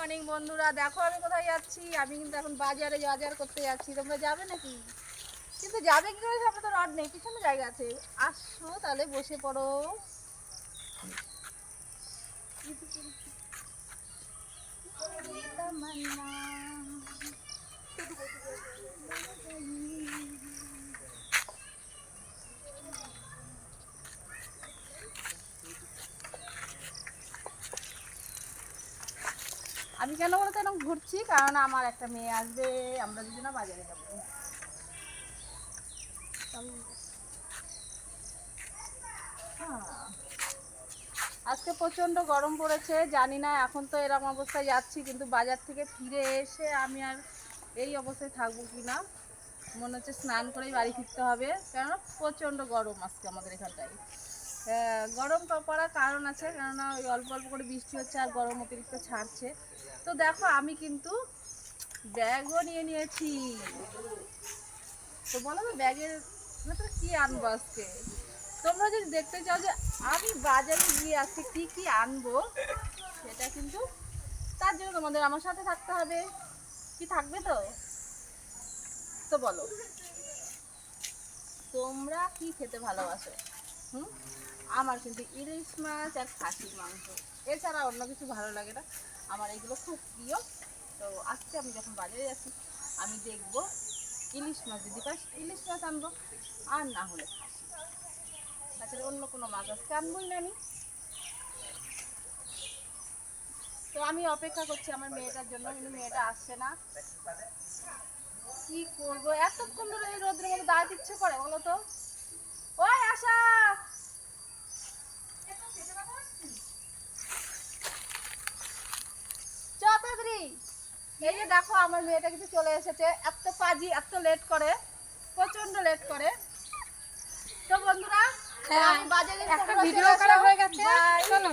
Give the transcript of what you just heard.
Morning বন্ধুরা, দেখো আমি কোথায় যাচ্ছি। আমি কিন্তু এখন বাজারে বাজার করতে যাচ্ছি। তোমরা যাবে নাকি? কিন্তু যাবে কি করে, সামনে তো রড নেই, পিছনে জায়গা আছে। আসো তাহলে বসে পড়ো। আমি কেন বলতো এরকম ঘুরছি, কারণ আমার একটা মেয়ে আসবে, আমরা দুজনে বাজারে যাবো। আজকে প্রচণ্ড গরম পড়েছে, জানি না এখন তো এরকম অবস্থায় যাচ্ছি, কিন্তু বাজার থেকে ফিরে এসে আমি আর এই অবস্থায় থাকবো কি না মনে হচ্ছে স্নান করেই বাড়ি ফিরতে হবে, কেননা প্রচণ্ড গরম আজকে আমাদের এখানটায়। গরম পড়ার কারণ আছে, কেননা ওই অল্প অল্প করে বৃষ্টি হচ্ছে আর গরম অতিরিক্ত ছাড়ছে। তো দেখো আমি কিন্তু ব্যাগও নিয়ে নিয়েছি। তো বলো তো ব্যাগের ভেতরে কি আনবো আজকে। তোমরা যদি দেখতে চাও যে আমি বাজারে গিয়ে আজকে কি কি আনবো, সেটা কিন্তু তার জন্য তোমাদের আমার সাথে থাকতে হবে। কি থাকবে তো? তো বলো তোমরা কি খেতে ভালোবাসো? আমার কিন্তু ইলিশ মাছ আর খাসির মাংস, এছাড়া অন্য কিছু ভালো লাগে না। আমার এগুলো খুব প্রিয়। তো আজকে আমি যখন বাজারে যাচ্ছি, আমি দেখবো ইলিশ মাছ যদি পাই ইলিশ মাছ আনবো, আর না হলে খাসি। তাছাড়া অন্য কোনো মাছ আজকে আনবোই না আমি। তো আমি অপেক্ষা করছি আমার মেয়েটার জন্য, কিন্তু মেয়েটা আসছে না। কি করবো, এতক্ষণ ধরে এই রোদ্রের মধ্যে দাঁড়াতে ইচ্ছে করে বলো তো? ওই আশা, তাড়াতাড়ি। এই যে দেখো আমার মেয়েটা কিন্তু চলে এসেছে। এত পাজি, এত লেট করে, প্রচন্ড লেট করে। তো বন্ধুরা, আমি বাজারে একটা ভিডিও করা হয়ে গেছে, চলো।